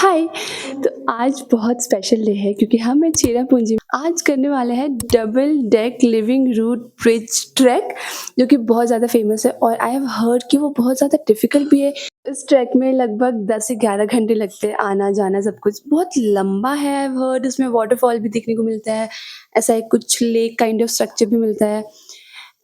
हाय। तो आज बहुत स्पेशल डे है क्योंकि हम हैं चेरापूंजी में आज करने वाले हैं double deck living root bridge track, जो कि बहुत ज़्यादा फेमस है और आई हैव हर्ड कि वो बहुत ज़्यादा डिफिकल्ट भी है। इस ट्रैक में लगभग 10 से 11 घंटे लगते हैं, आना जाना सब कुछ बहुत लंबा है। आई हैव हर्ड इसमें वाटरफॉल भी देखने को मिलता है, ऐसा एक कुछ लेक काइंड ऑफ स्ट्रक्चर भी मिलता है।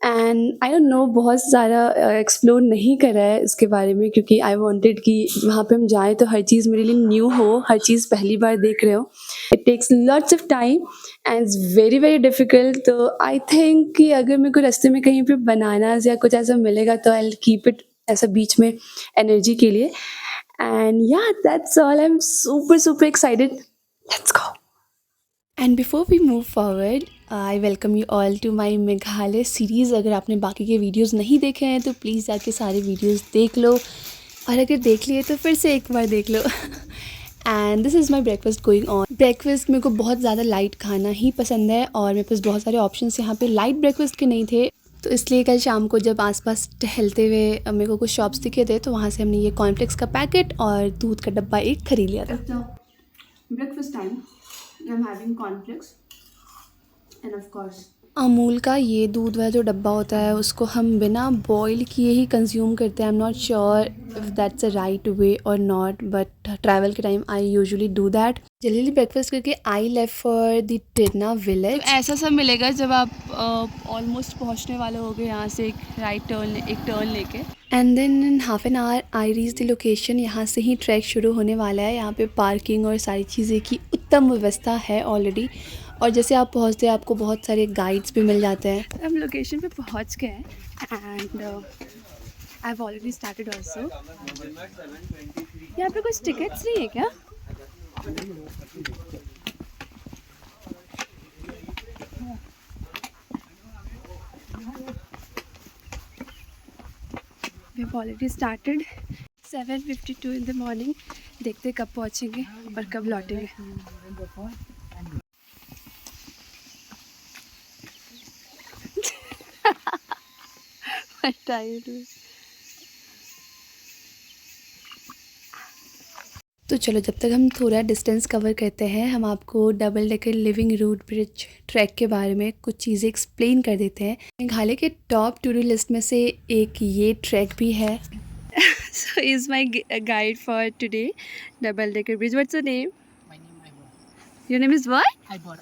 एंड आई डोंट नो, बहुत ज़्यादा एक्सप्लोर नहीं करा है इसके बारे में क्योंकि आई वांटेड कि वहाँ पे हम जाएँ तो हर चीज़ मेरे लिए न्यू हो, हर चीज़ पहली बार देख रहे हो। It takes lots of time and it's very very difficult. तो आई थिंक कि अगर मेरे को रास्ते में कहीं पे बनानास या कुछ ऐसा मिलेगा तो आई विल कीप इट ऐसा बीच में एनर्जी के लिए। एंड या that's all. I am super super excited. Let's go. And before we move forward, I welcome you all to my Meghalaya series. अगर आपने बाकी के वीडियोज़ नहीं देखे हैं तो प्लीज़ जाके सारे वीडियोज़ देख लो, और अगर देख लिए तो फिर से एक बार देख लो। And this is my breakfast going on. Breakfast मेरे को बहुत ज़्यादा लाइट खाना ही पसंद है और मेरे पास बहुत सारे ऑप्शंस यहाँ पे लाइट ब्रेकफास्ट के नहीं थे, तो इसलिए कल शाम को जब आसपास टहलते हुए मेरे को कुछ शॉप्स दिखे थे तो वहाँ से हमने ये कॉर्नफ्लेक्स का पैकेट और दूध का डब्बा एक खरीद लिया था। Breakfast time, I'm having cornflakes and of course Amul का ये दूध वाला जो डब्बा होता है उसको हम बिना बॉईल किए ही कंज्यूम करते हैं। I am not sure if that's a right way और नॉट, बट ट्रैवल के time I usually do that. जल्दी ब्रेकफास्ट करके आई लेफ्ट फॉर द टिरना विलेज। तो ऐसा सब मिलेगा जब आप ऑलमोस्ट पहुंचने वाले होगे यहाँ से, एक टर्न लेके। And then in half an hour I reach the location. यहाँ से ही ट्रैक शुरू होने वाला है। यहाँ पे पार्किंग और सारी चीज़ें की उत्तम व्यवस्था है ऑलरेडी, और जैसे आप पहुँचते हैं आपको बहुत सारे गाइड्स भी मिल जाते हैं। हम लोकेशन पे पहुँच गए हैं and I have already started also. यहाँ पे कुछ टिकट्स नहीं है क्या? We have already started 7:52 in the morning. देखते कब पहुँचेंगे और कब लौटेंगे। तो चलो, जब तक हम थोड़ा डिस्टेंस कवर करते हैं, हम आपको double decker living root bridge track के बारे में कुछ चीज़ें एक्सप्लेन कर देते हैं। मेघालय के टॉप टू डू लिस्ट में से एक ये ट्रैक भी है। So is my guide for today double decker bridge. What's your name? My name Ivor. Your name is what? Ivor.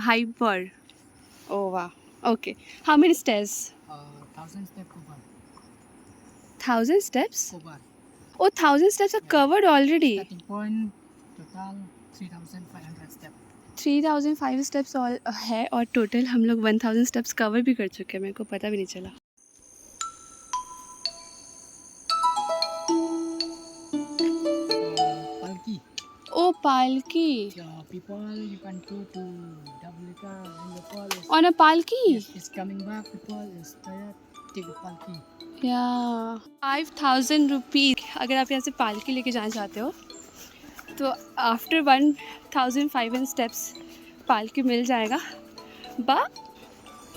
Hyper. Oh wow. Okay. How many stairs? 1,000 step cover. 1,000 steps? Cover. Oh, 1,000 steps are covered already. Starting point total 3,500 step. 3,005 steps all है और total हम लोग 1,000 steps cover भी कर चुके हैं। मेरे को पता भी नहीं चला। Palki. ओ पालकी। People you can go to double decker and the fall is. On a पालकी? Yes, it's coming back. People is tired. Take a palki. या 5,000 रुपीज़। अगर आप यहाँ से पालकी लेके जाना चाहते हो तो आफ्टर 1,500 स्टेप्स पालकी मिल जाएगा, but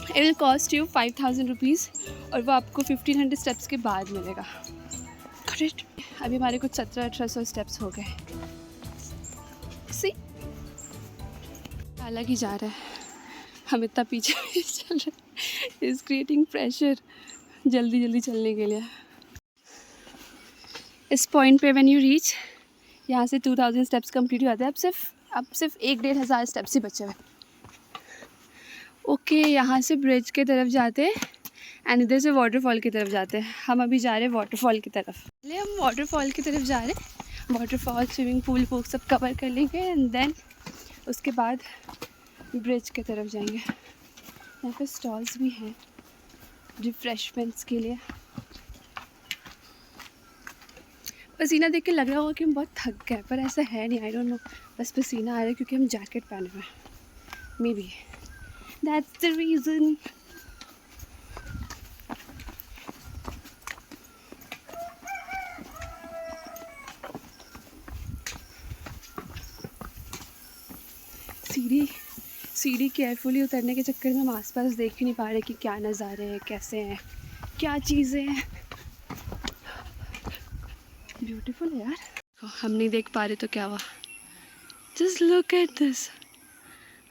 it will cost you 5,000 rupees और वो आपको 1,500 स्टेप्स के बाद मिलेगा। करेक्ट। अभी हमारे कुछ 1700-1800 स्टेप्स हो गए। सी अलग ही जा रहा है, हम इतना पीछे चल रहे, इज़ क्रिएटिंग प्रेशर जल्दी जल्दी चलने के लिए। इस पॉइंट पे व्हेन यू रीच, यहाँ से 2,000 स्टेप्स कंप्लीट हो जाते हैं। अब सिर्फ 1,500 स्टेप्स ही बचे हुए। ओके, यहाँ से ब्रिज के तरफ जाते हैं एंड इधर से वाटरफॉल की तरफ जाते हैं। हम अभी जा रहे हैं वाटरफॉल की तरफ। पहले हम वाटरफॉल की तरफ जा रहे हैं। वाटरफॉल, स्विमिंग पूल वो सब कवर कर लेंगे एंड देन उसके बाद ब्रिज की तरफ जाएंगे। यहाँ पे स्टॉल्स भी हैं रिफ्रेशमेंट्स के लिए। पसीना देख के लग रहा होगा कि हम बहुत थक गए, पर ऐसा है नहीं। आई डोंट नो, बस पसीना आ रहा है क्योंकि हम जैकेट पहने हुए हैं। May be that's the reason. सीढ़ी केयरफुली उतरने के चक्कर में हम आसपास देख ही नहीं पा रहे कि क्या नज़ारे हैं, कैसे हैं, क्या चीज़ें हैं। ब्यूटीफुल है यार। देखो हम नहीं देख पा रहे तो क्या हुआ. Just look at this.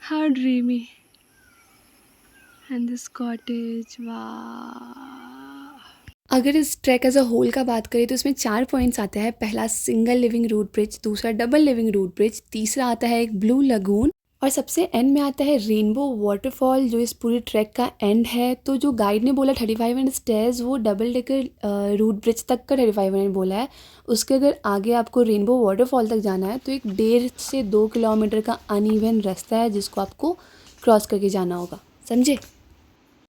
How dreamy. And this cottage. Wow. अगर इस ट्रैक एज अ होल का बात करें तो इसमें 4 पॉइंट्स आते हैं. पहला सिंगल लिविंग रूट ब्रिज, दूसरा डबल लिविंग रूट ब्रिज, तीसरा आता है एक ब्लू लगून और सबसे एंड में आता है रेनबो वाटरफॉल जो इस पूरे ट्रैक का एंड है. तो जो गाइड ने बोला 3500 स्टेयर्स, वो डबल डेकर रूट ब्रिज तक का 3500 बोला है. उसके अगर आगे आपको रेनबो वाटरफॉल तक जाना है तो एक 1.5 से 2 किलोमीटर का अनइवन रास्ता है जिसको आपको क्रॉस करके जाना होगा. समझे?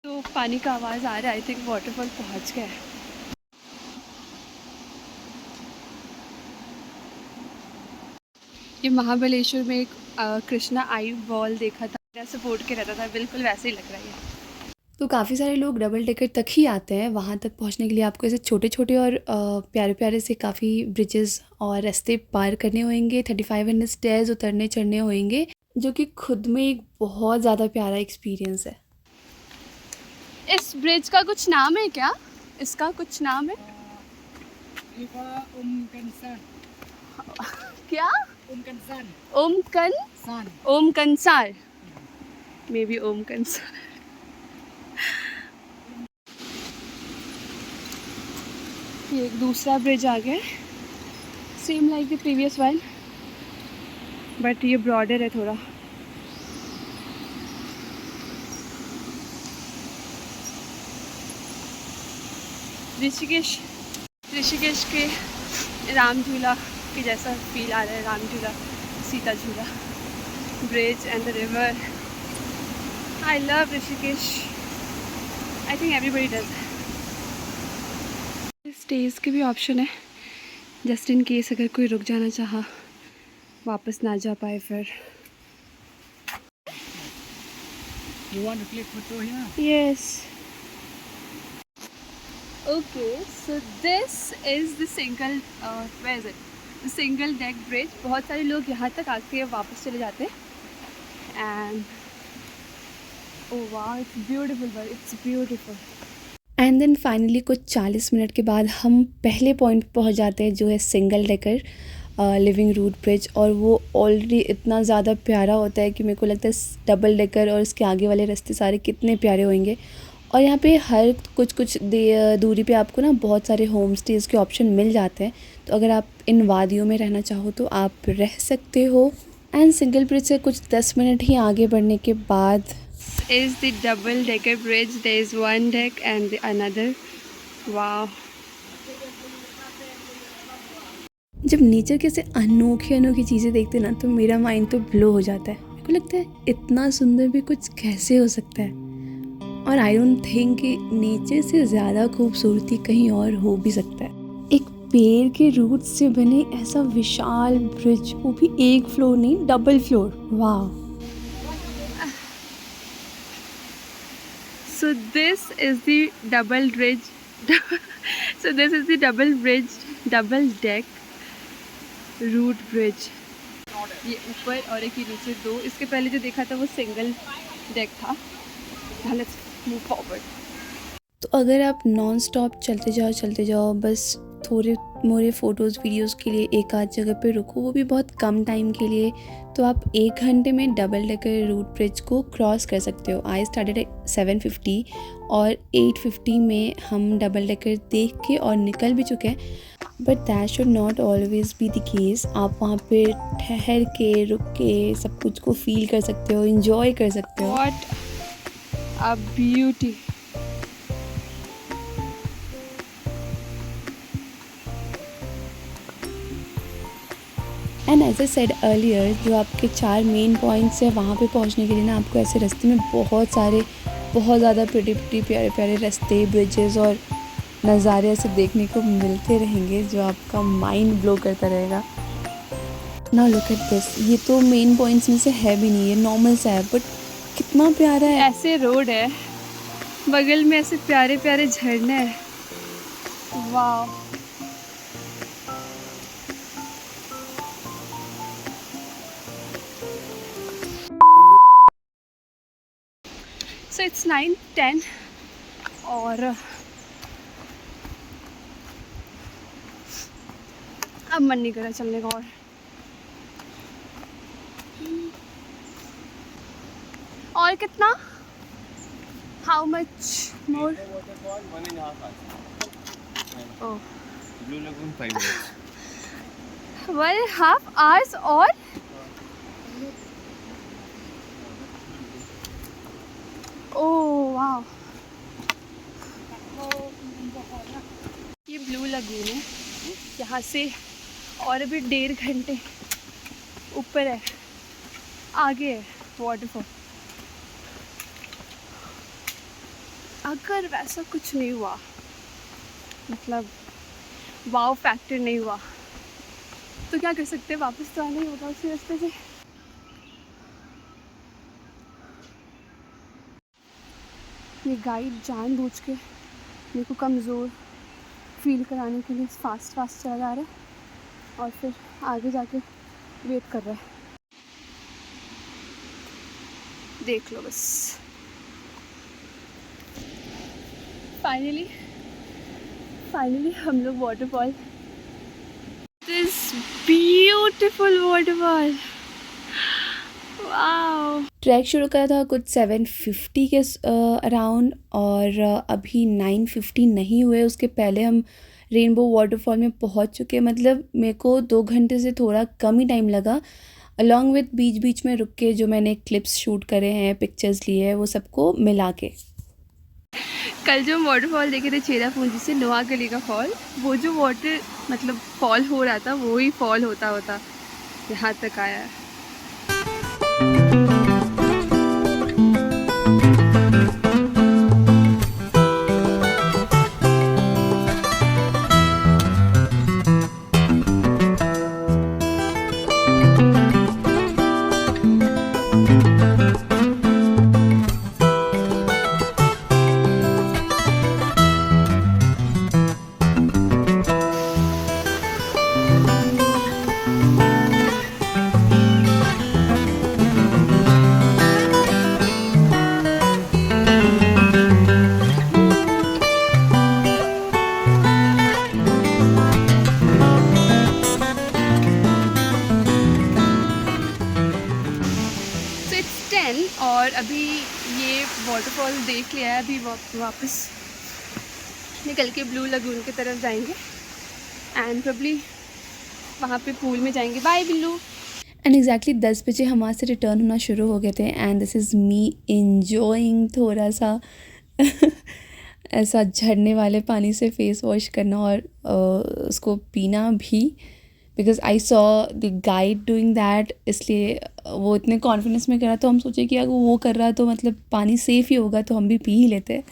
तो पानी का आवाज़ आ रहा है. आई थिंक वाटरफॉल पहुँच गया है. ये महाबलेश्वर में एक कृष्णा आई वॉल देखा था, मेरा सपोर्ट के रहता था, बिल्कुल वैसे ही लग रहा है. तो काफ़ी सारे लोग डबल डेकर तक ही आते हैं. वहाँ तक पहुँचने के लिए आपको ऐसे छोटे छोटे और प्यारे प्यारे से काफ़ी ब्रिजेस और रास्ते पार करने होंगे. 3500 स्टेयर्स उतरने चढ़ने होंगे जो कि खुद में एक बहुत ज़्यादा प्यारा एक्सपीरियंस है. इस ब्रिज का कुछ नाम है क्या? इसका कुछ नाम है क्या? ओम कंसार मे बी ओम कंसार. ये एक दूसरा ब्रिज आ गया, same like the previous one but ये ब्रॉडर है थोड़ा. ऋषिकेश के राम झूला के जैसा फील आ रहा है. राम झूला, सीता झूला, bridge and the river. I love Rishikesh. I think everybody does. Stage के भी ऑप्शन है जस्ट इन केस अगर कोई रुक जाना चाहा, वापस ना जा पाए फिर. You want to click photo here? Yes. Okay, so this is the single, where is it? The single deck bridge. बहुत सारे लोग यहाँ तक आके वापस चले जाते हैं. And oh wow, it's beautiful, but it's beautiful. And then finally कुछ 40 मिनट के बाद हम पहले पॉइंट पर पहुँच जाते हैं जो है single decker living root bridge. और वो ऑलरेडी इतना ज़्यादा प्यारा होता है कि मेरे को लगता है डबल डेकर और इसके आगे वाले रास्ते सारे कितने प्यारे होंगे. और यहाँ पे हर कुछ दूरी पे आपको ना बहुत सारे होम स्टेज़ के ऑप्शन मिल जाते हैं. तो अगर आप इन वादियों में रहना चाहो तो आप रह सकते हो. एंड सिंगल ब्रिज से कुछ 10 मिनट ही आगे बढ़ने के बाद is the double decker bridge. There is one deck and the another. Wow. जब नेचर के से अनोखी चीज़ें देखते ना तो मेरा माइंड तो ब्लो हो जाता है. मेरे को लगता है इतना सुंदर भी कुछ कैसे हो सकता है. और आई डोंट थिंक कि नेचर से ज़्यादा खूबसूरती कहीं और हो भी सकता है. एक पेड़ के रूट से बने ऐसा विशाल ब्रिज, वो भी एक फ्लोर नहीं, डबल फ्लोर. वाह. So this is the double bridge. So this is the double bridge, double deck root bridge. ये ऊपर और एक ही नीचे दो. इसके पहले जो देखा था वो सिंगल डेक था. Now let's move forward. तो अगर आप नॉन स्टॉप चलते जाओ बस थोड़े मोरे फ़ोटोज़ वीडियोज़ के लिए एक आध जगह पे रुको, वो भी बहुत कम टाइम के लिए, तो आप 1 घंटे में डबल डेकर रूट ब्रिज को क्रॉस कर सकते हो. आई स्टार्टेड एट 7:50 और 8:50 में हम डबल डेकर देख के और निकल भी चुके हैं. But that should not always be the case. आप वहाँ पे ठहर के रुक के सब कुछ को फील कर सकते हो, इन्जॉय कर सकते हो. What a beauty. And as I said earlier, जो आपके 4 मेन पॉइंट्स है वहाँ पे पहुँचने के लिए ना आपको ऐसे रास्ते में बहुत ज़्यादा प्रिटी प्यारे रास्ते, ब्रिजेस और नज़ारे ऐसे देखने को मिलते रहेंगे जो आपका माइंड ब्लो करता रहेगा. ना लुक एट दिस. ये तो मेन पॉइंट्स में से है भी नहीं, ये नॉर्मल सा है बट कितना प्यारा है. ऐसे रोड है, बगल में ऐसे प्यारे झरने हैं. वाह. So it's 9:10 और अब मन नहीं कर रहा चलने का और कितना? How much more? Waterfall 1.5 hours. Oh, Blue Lagoon 5 minutes. 1.5 hours और ओह वाह, ये ब्लू लगून है। यहाँ से और अभी 1.5 घंटे ऊपर है, आगे है वाटरफॉल। अगर वैसा कुछ नहीं हुआ, मतलब वाव फैक्टर नहीं हुआ, तो क्या कर सकते हैं, वापस तो आना ही होगा उसी रास्ते से। ये गाइड जानबूझ के मेरे को कमज़ोर फील कराने के लिए फास्ट चला जा रहा है और फिर आगे जाके वेट कर रहा है। देख लो बस, फाइनली हम लोग waterfall, this beautiful waterfall, wow. Track शुरू करा था कुछ 7:50 के अराउंड और अभी 9:50 नहीं हुए, उसके पहले हम रेनबो वाटरफॉल में पहुंच चुके। मतलब मेरे को 2 घंटे से थोड़ा कम ही टाइम लगा, अलॉन्ग विथ बीच में रुक के जो मैंने क्लिप्स शूट करे हैं, पिक्चर्स लिए हैं, वो सबको मिला के। कल जो वाटरफॉल देखे थे चेरापूंजी से नोआगली का फॉल, वो जो वाटर मतलब फॉल हो रहा था वो ही फॉल होता यहाँ तक आया है। और अभी ये वाटरफॉल देख लिया है, अभी वापस निकल के ब्लू लगून की तरफ जाएंगे एंड प्रॉब्ली वहाँ पे पूल में जाएंगे। बाय बिल्लू। एंड एग्जैक्टली 10 बजे हम वहाँ से रिटर्न होना शुरू हो गए थे and this is me enjoying थोड़ा सा ऐसा झरने वाले पानी से फेस वॉश करना और उसको पीना भी, because I saw the guide doing that, इसलिए वो इतने कॉन्फिडेंस में करा तो हम सोचे कि अगर वो कर रहा है तो मतलब पानी सेफ़ ही होगा, तो हम भी पी ही लेते।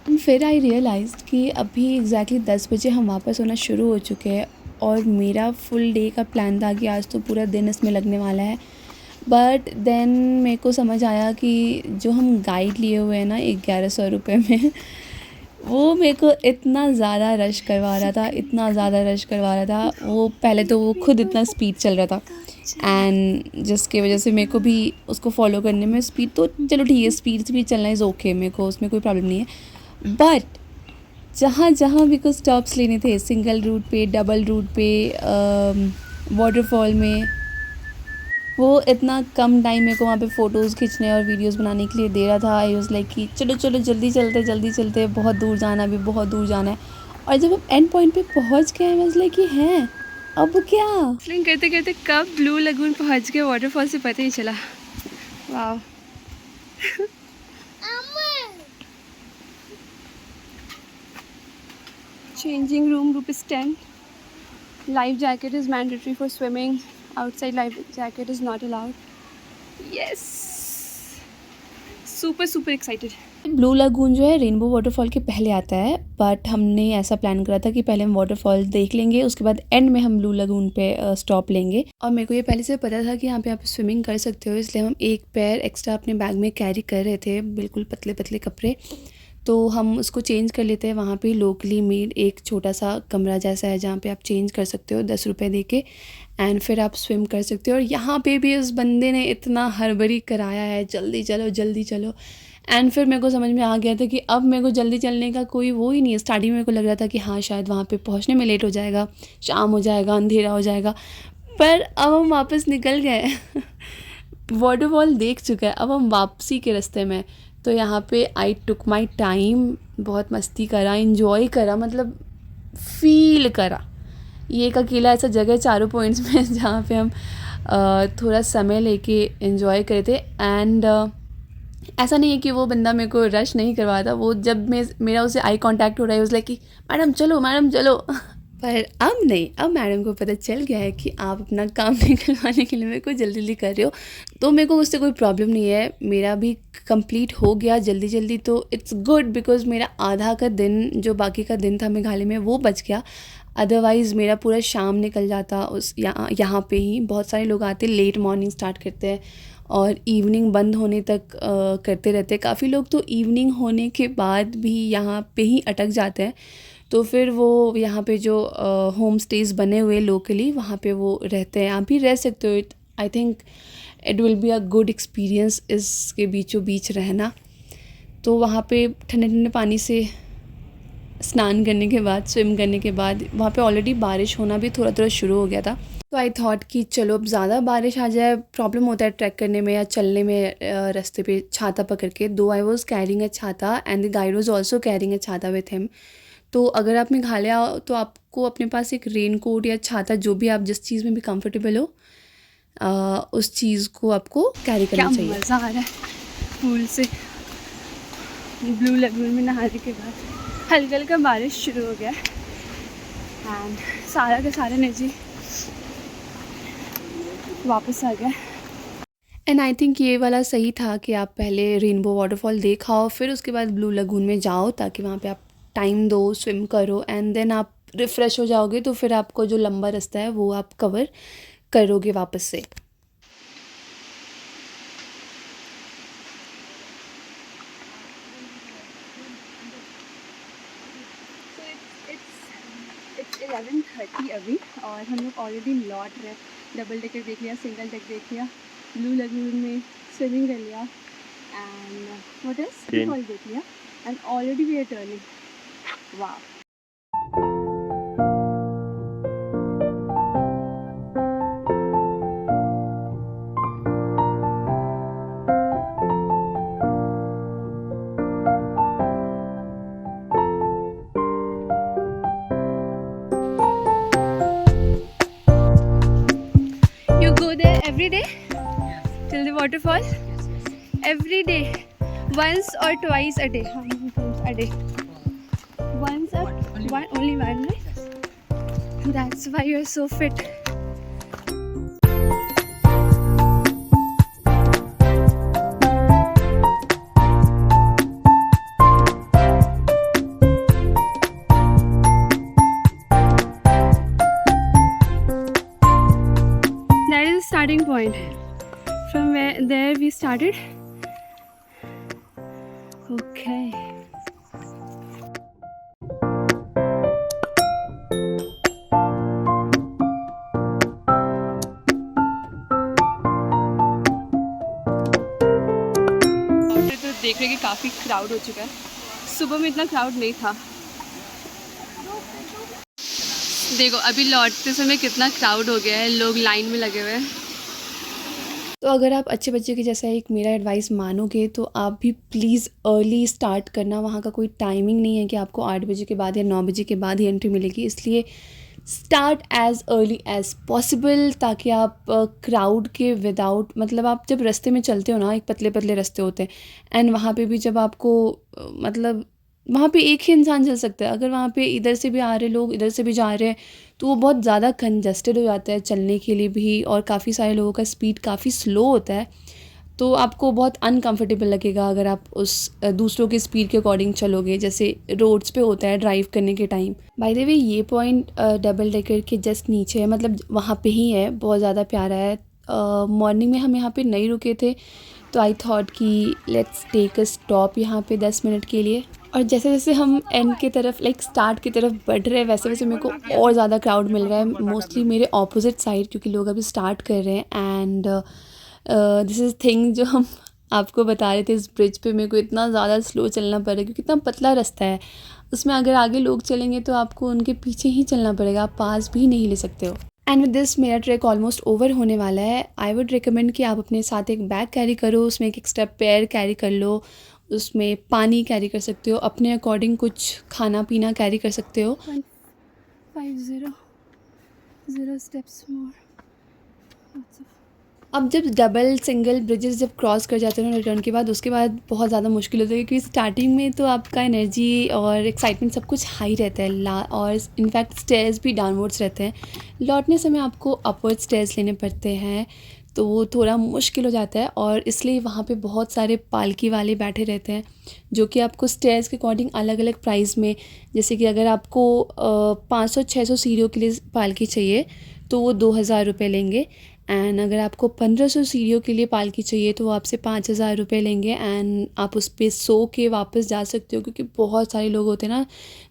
फिर आई रियलाइज़ कि अभी एग्जैक्टली 10 बजे हम वापस होना शुरू हो चुके हैं और मेरा फुल डे का प्लान था कि आज तो पूरा दिन इसमें लगने वाला है। बट देन मेरे को समझ आया कि जो हम गाइड लिए हुए हैं ना 1100 रुपये में, वो मेरे को इतना ज़्यादा रश करवा रहा था, वो पहले तो वो खुद इतना स्पीड चल रहा था एंड जिसके वजह से मेरे को भी उसको फॉलो करने में स्पीड तो चलो ठीक है, स्पीड भी चलना इज़ ओके, मेरे को उसमें कोई प्रॉब्लम नहीं है। बट जहाँ मेरे को स्टॉप्स लेने थे, सिंगल रूट पे, डबल रूट पे, वाटरफॉल में, वो इतना कम टाइम मेरे को वहाँ पे फ़ोटोज़ खींचने और वीडियोस बनाने के लिए दे रहा था। आई वाज लाइक कि चलो जल्दी चलते, बहुत दूर जाना है। और जब हम एंड पॉइंट पे पहुँच गए, आई वाज लाइक कि हैं अब क्या। एक्सप्लेन करते कब ब्लू लगून पहुँच गए वाटरफॉल से पता ही चला। वाह। Changing room ₹10. Life jacket is mandatory for swimming. Outside life jacket is not allowed. Yes. Super excited. Blue lagoon जो है रेनबो वाटरफॉल के पहले आता है, बट हमने ऐसा प्लान करा था कि पहले हम वाटरफॉल देख लेंगे, उसके बाद एंड में हम ब्लू लगून पे स्टॉप लेंगे। और मेरे को ये पहले से पता था कि यहाँ पे आप स्विमिंग कर सकते हो, इसलिए हम एक पैर एक्स्ट्रा अपने बैग में कैरी कर रहे थे, बिल्कुल पतले कपड़े। तो हम उसको चेंज कर लेते हैं। वहाँ पे लोकली मेड एक छोटा सा कमरा जैसा है जहाँ पे आप चेंज कर सकते हो 10 रुपये दे के, एंड फिर आप स्विम कर सकते हो। और यहाँ पे भी उस बंदे ने इतना हड़बड़ी कराया है, जल्दी चलो। एंड फिर मेरे को समझ में आ गया था कि अब मेरे को जल्दी चलने का कोई वो ही नहीं है। स्टार्टिंग में मेरे को लग रहा था कि हाँ शायद वहाँ पे पहुँचने में लेट हो जाएगा, शाम हो जाएगा, अंधेरा हो जाएगा, पर अब हम वापस निकल गए वाटरफॉल देख चुका है, अब हम वापसी के रास्ते में। तो यहाँ पे आई टुक माई टाइम, बहुत मस्ती करा, इंजॉय करा, मतलब फील करा। ये एक अकेला ऐसा जगह है चारों पॉइंट्स में जहाँ पे हम थोड़ा समय लेके एंजॉय करे थे। एंड ऐसा नहीं है कि वो बंदा मेरे को रश नहीं करवा था, वो जब मेरा उससे आई कांटेक्ट हो रहा है उस लाइक कि मैडम चलो मैडम चलो पर अब नहीं, अब मैडम को पता चल गया है कि आप अपना काम निकलवाने के लिए मेरे को जल्दी जल्दी कर रहे हो, तो मेरे को उससे कोई प्रॉब्लम नहीं है। मेरा भी कंप्लीट हो गया जल्दी जल्दी, तो इट्स गुड बिकॉज़ मेरा आधा का दिन जो बाकी का दिन था मेघालय में वो बच गया। अदरवाइज़ मेरा पूरा शाम निकल जाता उस यहाँ पे ही। बहुत सारे लोग आते लेट मॉर्निंग स्टार्ट करते हैं और इवनिंग बंद होने तक करते रहते हैं। काफ़ी लोग तो इवनिंग होने के बाद भी यहाँ पे ही अटक जाते हैं, तो फिर वो यहाँ पे जो होम स्टेज़ बने हुए लोकली वहाँ पे वो रहते हैं। आप भी रह सकते हो। I think it will be a good experience इसके बीचों बीच रहना। तो वहाँ पे ठंडे ठंडे पानी से स्नान करने के बाद, स्विम करने के बाद, वहाँ पे ऑलरेडी बारिश होना भी थोड़ा थोड़ा शुरू हो गया था। तो आई थॉट कि चलो अब ज़्यादा बारिश आ जाए, प्रॉब्लम होता है ट्रैक करने में या चलने में रास्ते पे छाता पकड़ के। दो आई वॉज कैरिंग अ छाता and the guide was also carrying a छाता विथ हिम। तो अगर आप मेघालय आओ तो आपको अपने पास एक रेन कोट या छाता, जो भी आप जिस चीज़ में भी कंफर्टेबल हो, उस चीज़ को आपको कैरी करना चाहिए। मज़ा आ रहा है पूल से ब्लू लगून में नहाने के बाद। हल्का हल्का बारिश शुरू हो गया एंड सारा का सारा एनर्जी वापस आ गया। एंड आई थिंक ये वाला सही था कि आप पहले रेनबो वाटरफॉल देखाओ, फिर उसके बाद ब्लू लगून में जाओ, ताकि वहाँ पे आप टाइम दो, स्विम करो एंड देन आप रिफ़्रेश हो जाओगे। तो फिर आपको जो लंबा रास्ता है वो आप कवर करोगे वापस से। It's 11:30 अभी और हम लोग ऑलरेडी लौट रहे। डबल डेकर देख लिया, सिंगल डेक देख लिया, ब्लू लगून में स्विमिंग कर लिया एंड व्हाट एल्स फॉल देख लिया and already we are turning. वाह। You go there every day till the waterfall? Every day, once or twice a day? How many times a day? Once or only one, right? That's why you're so fit. That is the starting point. From where there we started. Okay. तो देख रहे कि काफ़ी crowd हो चुका है। सुबह में इतना क्राउड नहीं था। देखो अभी लौटते समय कितना क्राउड हो गया है, लोग लाइन में लगे हुए हैं। तो अगर आप अच्छे बच्चे के जैसा एक मेरा एडवाइस मानोगे तो आप भी प्लीज़ अर्ली स्टार्ट करना। वहाँ का कोई टाइमिंग नहीं है कि आपको 8 बजे के बाद या 9 बजे के बाद ही एंट्री मिलेगी, इसलिए start as early as possible, ताकि आप क्राउड के विदाउट, मतलब आप जब रास्ते में चलते हो ना, एक पतले पतले रास्ते होते हैं एंड वहाँ पे भी जब आपको मतलब वहाँ पे एक ही इंसान चल सकता है। अगर वहाँ पे इधर से भी आ रहे लोग, इधर से भी जा रहे हैं, तो वो बहुत ज़्यादा कंजस्टेड हो जाता है चलने के लिए भी, और काफ़ी सारे लोगों का स्पीड काफ़ी स्लो होता है, तो आपको बहुत अनकंफर्टेबल लगेगा अगर आप उस दूसरों के स्पीड के अकॉर्डिंग चलोगे, जैसे रोड्स पे होता है ड्राइव करने के टाइम। बाय द वे ये पॉइंट डबल डेकर के जस्ट नीचे है, मतलब वहाँ पे ही है, बहुत ज़्यादा प्यारा है। मॉर्निंग में हम यहाँ पे नहीं रुके थे, तो आई थॉट कि लेट्स टेक अ स्टॉप यहाँ पे 10 मिनट के लिए। और जैसे जैसे हम एंड की तरफ, लाइक स्टार्ट की तरफ बढ़ रहे हैं, वैसे वैसे मेरे को और ज़्यादा क्राउड मिल रहा है, मोस्टली मेरे ऑपोजिट साइड, क्योंकि लोग अभी स्टार्ट कर रहे हैं। एंड दिस इज़ थिंग जो हम आपको बता रहे थे इस ब्रिज पे मेरे को इतना ज़्यादा स्लो चलना पड़ेगा क्योंकि इतना पतला रास्ता है, उसमें अगर आगे लोग चलेंगे तो आपको उनके पीछे ही चलना पड़ेगा, आप पास भी नहीं ले सकते हो। एंड विद दिस मेरा ट्रैक ऑलमोस्ट ओवर होने वाला है। आई वुड रिकमेंड कि आप अपने साथ एक बैग कैरी करो, उसमें एक एक्स्ट्रा पेयर कैरी कर लो, उसमें पानी कैरी कर सकते हो, अपने अकॉर्डिंग कुछ खाना पीना कैरी कर सकते हो। 150 steps more. अब जब डबल सिंगल ब्रिजेस जब क्रॉस कर जाते हो ना रिटर्न के बाद, उसके बाद बहुत ज़्यादा मुश्किल होता है क्योंकि स्टार्टिंग में तो आपका एनर्जी और एक्साइटमेंट सब कुछ हाई रहता है और इनफैक्ट स्टेयर्स भी डाउनवर्ड्स रहते हैं। लौटने समय आपको अपवर्ड स्टेयर्स लेने पड़ते हैं, तो वो थोड़ा मुश्किल हो जाता है और इसलिए वहाँ पे बहुत सारे पालकी वाले बैठे रहते हैं जो कि आपको स्टेयर्स के अकॉर्डिंग अलग अलग प्राइस में, जैसे कि अगर आपको 500-600 सीढ़ियों के लिए पालकी चाहिए तो वो 2,000 रुपये लेंगे, एंड अगर आपको 1,500 सीढ़ियों के लिए पालकी चाहिए तो वो आपसे 5,000 रुपये लेंगे, एंड आप उस पर सो के वापस जा सकते हो क्योंकि बहुत सारे लोग होते हैं ना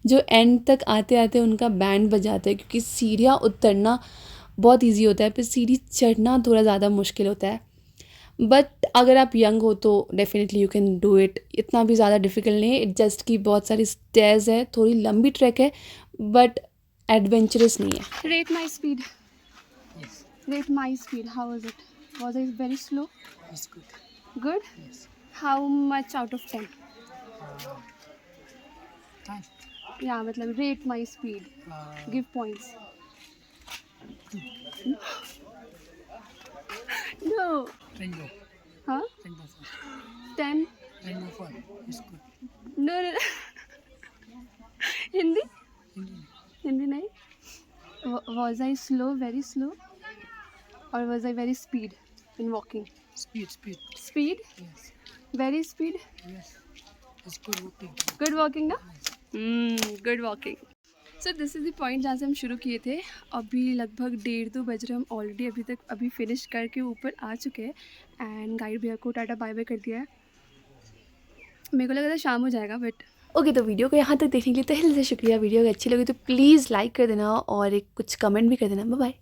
जो एंड तक आते आते उनका बैंड बजाते हैं क्योंकि सीढ़ियाँ उतरना बहुत इजी होता है, फिर सीढ़ी चढ़ना थोड़ा ज़्यादा मुश्किल होता है। बट अगर आप यंग हो तो definitely you can do it, इतना भी ज़्यादा डिफ़िकल्ट नहीं है। इट जस्ट कि बहुत सारी स्टेयर्स है, थोड़ी लंबी ट्रैक है बट एडवेंचरस नहीं है। Rate my speed. Yes, Rate my speed. How was it? Was it very slow? it's good. Good? Yes. How much out of 10? 10. Yeah, मतलब rate my speed. Give points. No. Rainbow. Huh? Rainbow fun. 10. Rainbow fun. It's good. No. Hindi Hindi. Hindi नहीं. Was I slow, very slow, or was I very speed in walking? Speed. Speed, Yes. very speed. Yes. It's good walking. Good walking ना? Good walking. So this is the point जहाँ से हम शुरू किए थे। अभी लगभग 1:30-2 बज रहे, हम ऑलरेडी अभी फिनिश करके ऊपर आ चुके हैं एंड गाइड भैया को टाटा बाय बाय कर दिया है। मेरे को लगा था शाम हो जाएगा बट ओके तो वीडियो को यहाँ तक देखने के लिए तहे दिल से शुक्रिया। वीडियो अगर अच्छी लगी तो प्लीज़ लाइक कर देना और एक कुछ कमेंट भी कर देना। Bye bye.